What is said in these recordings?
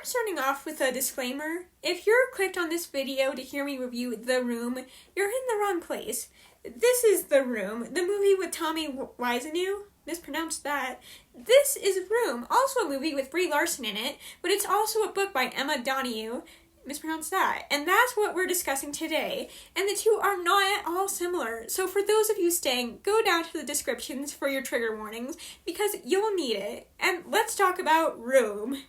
starting off with a disclaimer. If you're clicked on this video to hear me review The Room, you're in the wrong place. This is The Room, the movie with Tommy Wiseau. Mispronounced that. This is Room, also a movie with Brie Larson in it, but it's also a book by Emma Donoghue. Mispronounced that. And that's what we're discussing today. And the two are not at all similar. So for those of you staying, go down to the descriptions for your trigger warnings, because you'll need it. And let's talk about Room.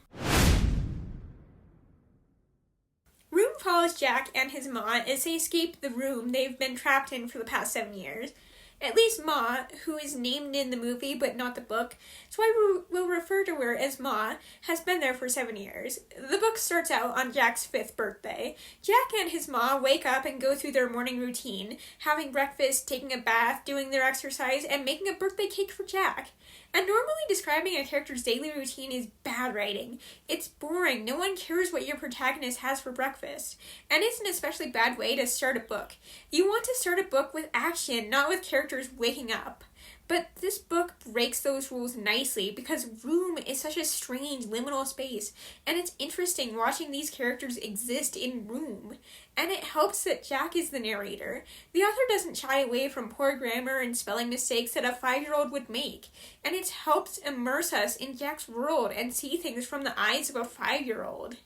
Room follows Jack and his ma as they escape the room they've been trapped in for the past 7 years. At least Ma, who is named in the movie but not the book, so I will refer to her as Ma, has been there for 7 years. The book starts out on Jack's 5th birthday. Jack and his Ma wake up and go through their morning routine, having breakfast, taking a bath, doing their exercise, and making a birthday cake for Jack. And normally describing a character's daily routine is bad writing. It's boring. No one cares what your protagonist has for breakfast. And it's an especially bad way to start a book. You want to start a book with action, not with characters waking up. But this book breaks those rules nicely because Room is such a strange liminal space, and it's interesting watching these characters exist in Room. And it helps that Jack is the narrator. The author doesn't shy away from poor grammar and spelling mistakes that a 5-year-old would make, and it helps immerse us in Jack's world and see things from the eyes of a 5-year-old.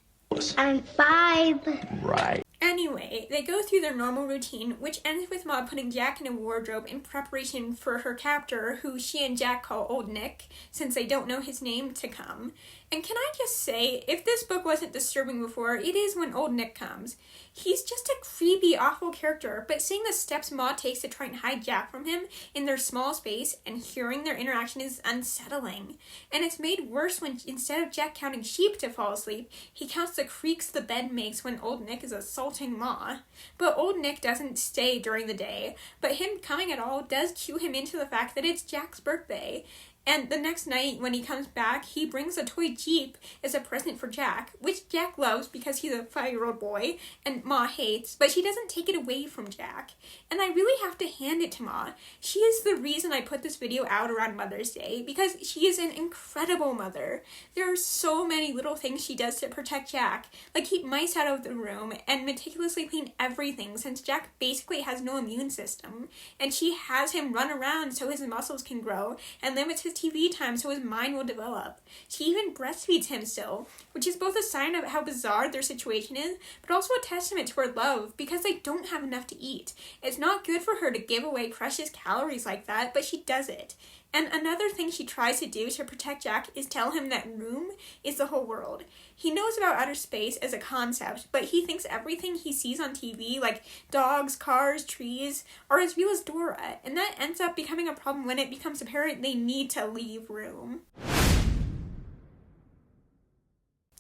I'm 5. Right. Anyway, they go through their normal routine, which ends with Ma putting Jack in a wardrobe in preparation for her captor, who she and Jack call Old Nick, since they don't know his name, to come. And can I just say, if this book wasn't disturbing before, it is when Old Nick comes. He's just a creepy, awful character, but seeing the steps Ma takes to try and hide Jack from him in their small space and hearing their interaction is unsettling. And it's made worse when, instead of Jack counting sheep to fall asleep, he counts the creaks the bed makes when Old Nick is assaulting Ma. But Old Nick doesn't stay during the day, but him coming at all does cue him into the fact that it's Jack's birthday. And the next night, when he comes back, he brings a toy Jeep as a present for Jack, which Jack loves because he's a 5-year-old boy, and Ma hates, but she doesn't take it away from Jack. And I really have to hand it to Ma. She is the reason I put this video out around Mother's Day, because she is an incredible mother. There are so many little things she does to protect Jack, like keep mice out of the room, and meticulously clean everything, since Jack basically has no immune system. And she has him run around so his muscles can grow, and limits his TV time so his mind will develop. She even breastfeeds him still, which is both a sign of how bizarre their situation is, but also a testament to her love, because they don't have enough to eat. It's not good for her to give away precious calories like that, but she does it. And another thing she tries to do to protect Jack is tell him that Room is the whole world. He knows about outer space as a concept, but he thinks everything he sees on TV, like dogs, cars, trees, are as real as Dora, and that ends up becoming a problem when it becomes apparent they need to leave Room.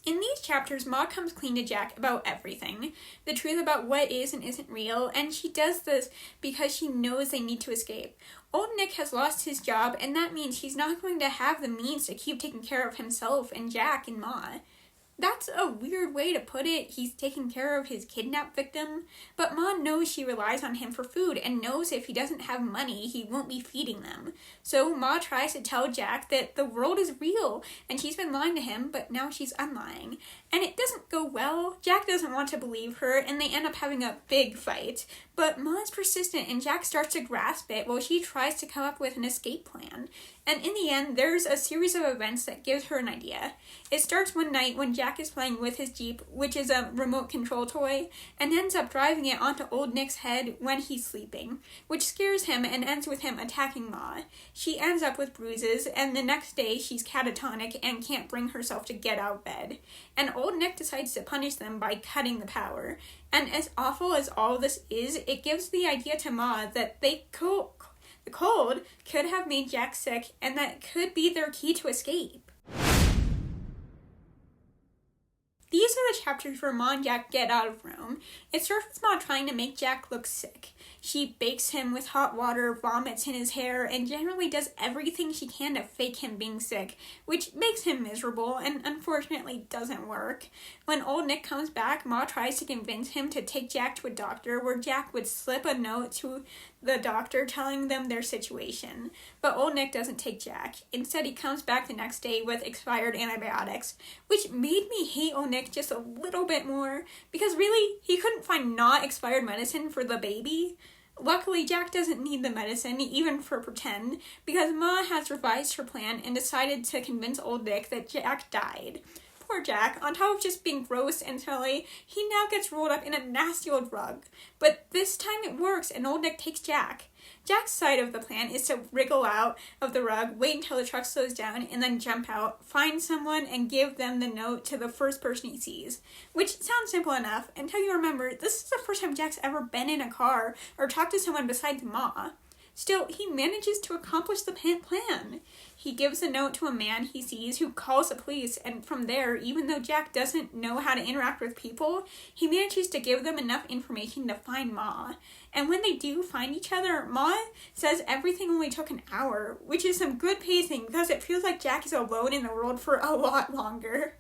In these chapters, Ma comes clean to Jack about everything, the truth about what is and isn't real, and she does this because she knows they need to escape. Old Nick has lost his job, and that means he's not going to have the means to keep taking care of himself and Jack and Ma. That's a weird way to put it. He's taking care of his kidnap victim, but Ma knows she relies on him for food and knows if he doesn't have money, he won't be feeding them. So Ma tries to tell Jack that the world is real and she's been lying to him, but now she's unlying. And it doesn't go well. Jack doesn't want to believe her, and they end up having a big fight. But Ma is persistent, and Jack starts to grasp it while she tries to come up with an escape plan. And in the end, there's a series of events that gives her an idea. It starts one night when Jack is playing with his Jeep, which is a remote control toy, and ends up driving it onto Old Nick's head when he's sleeping, which scares him and ends with him attacking Ma. She ends up with bruises, and the next day she's catatonic and can't bring herself to get out of bed. And Old Nick decides to punish them by cutting the power. And as awful as all this is, it gives the idea to Ma that the cold could have made Jack sick, and that could be their key to escape. These are the chapters where Ma and Jack get out of Room. It starts with Ma trying to make Jack look sick. She bakes him with hot water, vomits in his hair, and generally does everything she can to fake him being sick, which makes him miserable and unfortunately doesn't work. When Old Nick comes back, Ma tries to convince him to take Jack to a doctor, where Jack would slip a note to the doctor telling them their situation. But old Nick doesn't take Jack. Instead, he comes back the next day with expired antibiotics, which made me hate old Nick just a little bit more, because really, he couldn't find not expired medicine for the baby. Luckily, Jack doesn't need the medicine, even for pretend, because Ma has revised her plan and decided to convince old Nick that Jack died. Poor Jack, on top of just being gross and smelly, he now gets rolled up in a nasty old rug. But this time it works, and old Nick takes Jack. Jack's side of the plan is to wriggle out of the rug, wait until the truck slows down, and then jump out, find someone, and give them the note to the first person he sees. Which sounds simple enough, until you remember, this is the first time Jack's ever been in a car or talked to someone besides Ma. Still, he manages to accomplish the plan. He gives a note to a man he sees who calls the police, and from there, even though Jack doesn't know how to interact with people, he manages to give them enough information to find Ma. And when they do find each other, Ma says everything only took an hour, which is some good pacing because it feels like Jack is alone in the world for a lot longer.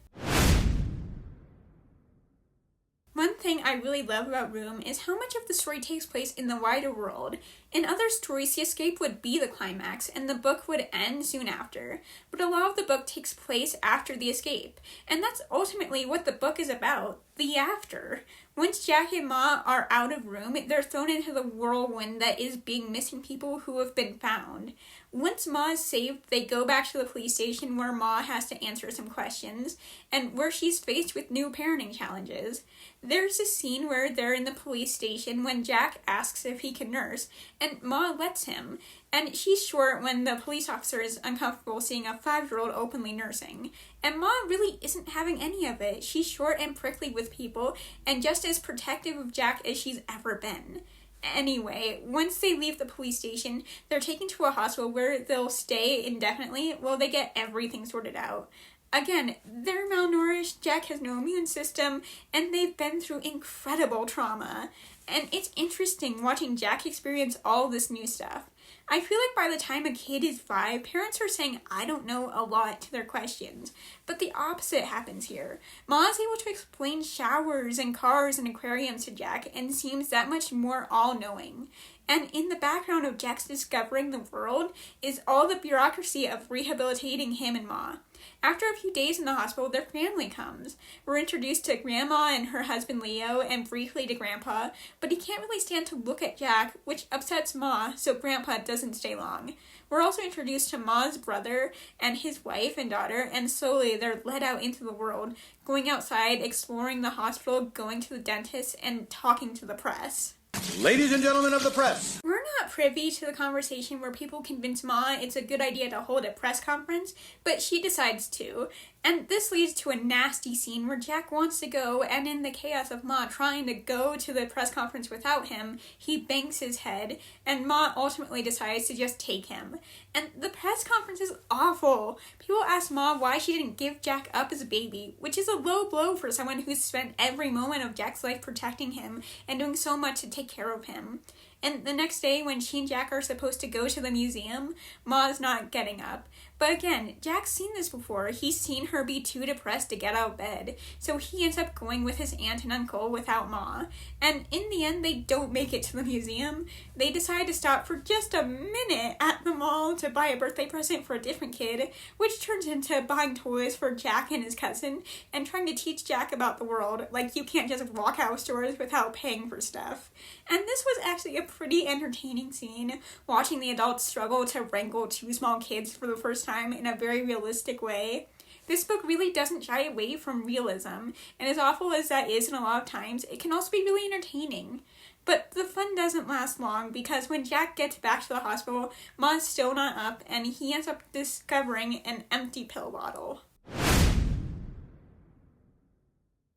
One thing I really love about Room is how much of the story takes place in the wider world. In other stories, the escape would be the climax, and the book would end soon after. But a lot of the book takes place after the escape, and that's ultimately what the book is about, the after. Once Jack and Ma are out of Room, they're thrown into the whirlwind that is being missing people who have been found. Once Ma is saved, they go back to the police station where Ma has to answer some questions, and where she's faced with new parenting challenges. There's a scene where they're in the police station when Jack asks if he can nurse, and Ma lets him, and she's short when the police officer is uncomfortable seeing a 5-year-old openly nursing. And Ma really isn't having any of it. She's short and prickly with people, and just as protective of Jack as she's ever been. Anyway, once they leave the police station, they're taken to a hospital where they'll stay indefinitely while they get everything sorted out. Again, they're malnourished, Jack has no immune system, and they've been through incredible trauma. And it's interesting watching Jack experience all this new stuff. I feel like by the time a kid is 5, parents are saying I don't know a lot to their questions. But the opposite happens here. Ma is able to explain showers and cars and aquariums to Jack and seems that much more all-knowing. And in the background of Jack's discovering the world is all the bureaucracy of rehabilitating him and Ma. After a few days in the hospital, their family comes. We're introduced to Grandma and her husband Leo, and briefly to Grandpa, but he can't really stand to look at Jack, which upsets Ma, so Grandpa doesn't stay long. We're also introduced to Ma's brother and his wife and daughter, and slowly they're led out into the world, going outside, exploring the hospital, going to the dentist, and talking to the press. Ladies and gentlemen of the press. We're not privy to the conversation where people convince Ma it's a good idea to hold a press conference, but she decides to. And this leads to a nasty scene where Jack wants to go, and in the chaos of Ma trying to go to the press conference without him, he bangs his head, and Ma ultimately decides to just take him. And the press conference is awful. People ask Ma why she didn't give Jack up as a baby, which is a low blow for someone who's spent every moment of Jack's life protecting him and doing so much to take care of him. And the next day, when she and Jack are supposed to go to the museum, Ma's not getting up. But again, Jack's seen this before. He's seen her be too depressed to get out of bed, so he ends up going with his aunt and uncle without Ma. And in the end, they don't make it to the museum. They decide to stop for just a minute at the mall to buy a birthday present for a different kid, which turns into buying toys for Jack and his cousin, and trying to teach Jack about the world, like you can't just walk out of stores without paying for stuff. And this was actually a pretty entertaining scene, watching the adults struggle to wrangle 2 small kids for the first time in a very realistic way. This book really doesn't shy away from realism, and as awful as that is in a lot of times, it can also be really entertaining. But the fun doesn't last long, because when Jack gets back to the hospital, Ma's still not up, and he ends up discovering an empty pill bottle.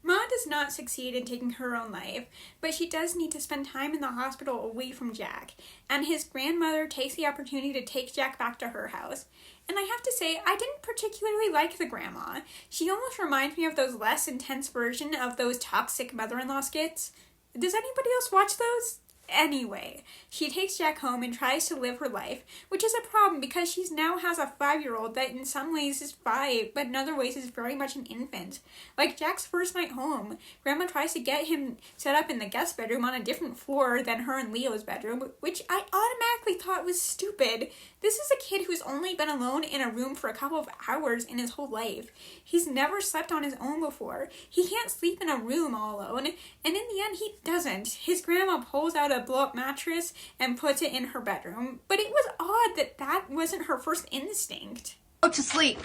Ma does not succeed in taking her own life, but she does need to spend time in the hospital away from Jack, and his grandmother takes the opportunity to take Jack back to her house. And I have to say, I didn't particularly like the grandma. She almost reminds me of those less intense version of those toxic mother-in-law skits. Does anybody else watch those? Anyway, she takes Jack home and tries to live her life, which is a problem because she now has a 5-year-old that in some ways is 5, but in other ways is very much an infant. Like Jack's first night home, Grandma tries to get him set up in the guest bedroom on a different floor than her and Leo's bedroom, which I automatically thought was stupid. This is a kid who's only been alone in a room for a couple of hours in his whole life. He's never slept on his own before. He can't sleep in a room all alone, and in the end he doesn't. His grandma pulls out a blow-up mattress and puts it in her bedroom, but it was odd that that wasn't her first instinct. Go to sleep.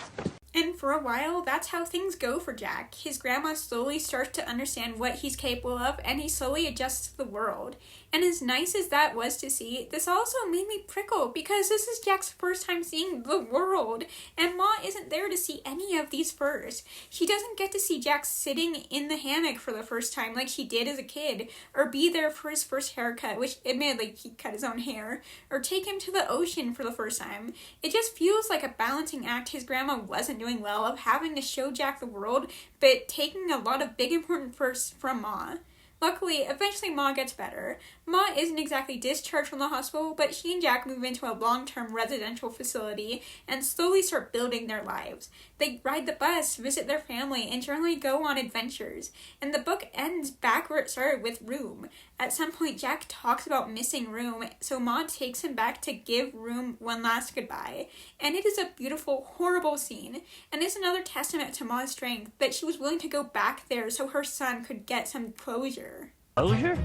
And for a while, that's how things go for Jack. His grandma slowly starts to understand what he's capable of, and he slowly adjusts to the world. And as nice as that was to see, this also made me prickle, because this is Jack's first time seeing the world, and Ma isn't there to see any of these first. She doesn't get to see Jack sitting in the hammock for the first time like she did as a kid, or be there for his first haircut, which admittedly he cut his own hair, or take him to the ocean for the first time. It just feels like a balancing act his grandma wasn't doing well, of having to show Jack the world, but taking a lot of big important firsts from Ma. Luckily, eventually Ma gets better. Ma isn't exactly discharged from the hospital, but she and Jack move into a long-term residential facility and slowly start building their lives. They ride the bus, visit their family, and generally go on adventures. And the book ends back where it started, with Room. At some point, Jack talks about missing Room, so Ma takes him back to give Room one last goodbye. And it is a beautiful, horrible scene. And it's another testament to Ma's strength, that she was willing to go back there so her son could get some closure. Closure.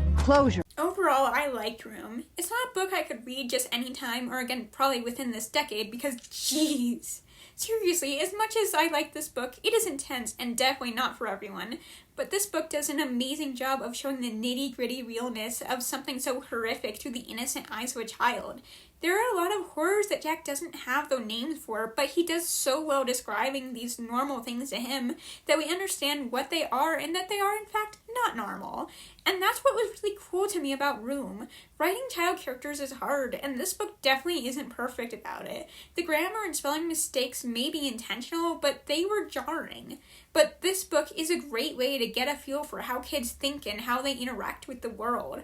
Overall, I liked Room. It's not a book I could read just any time, or again, probably within this decade, because jeez. Seriously, as much as I like this book, it is intense and definitely not for everyone. But this book does an amazing job of showing the nitty-gritty realness of something so horrific to the innocent eyes of a child. There are a lot of horrors that Jack doesn't have the names for, but he does so well describing these normal things to him that we understand what they are and that they are in fact not normal. And that's what was really cool to me about Room. Writing child characters is hard, and this book definitely isn't perfect about it. The grammar and spelling mistakes may be intentional, but they were jarring. But this book is a great way to get a feel for how kids think and how they interact with the world.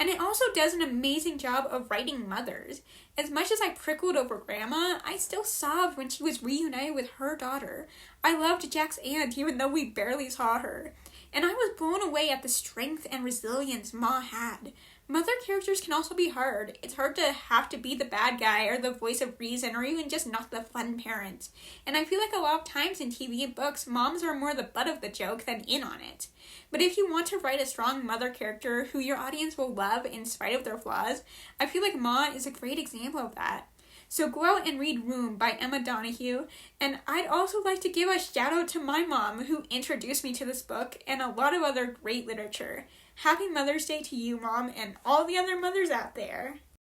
And it also does an amazing job of writing mothers. As much as I prickled over Grandma, I still sobbed when she was reunited with her daughter. I loved Jack's aunt even though we barely saw her. And I was blown away at the strength and resilience Ma had. Mother characters can also be hard. It's hard to have to be the bad guy or the voice of reason or even just not the fun parent. And I feel like a lot of times in TV and books, moms are more the butt of the joke than in on it. But if you want to write a strong mother character who your audience will love in spite of their flaws, I feel like Ma is a great example of that. So go out and read Room by Emma Donoghue, and I'd also like to give a shout out to my mom who introduced me to this book and a lot of other great literature. Happy Mother's Day to you, Mom, and all the other mothers out there.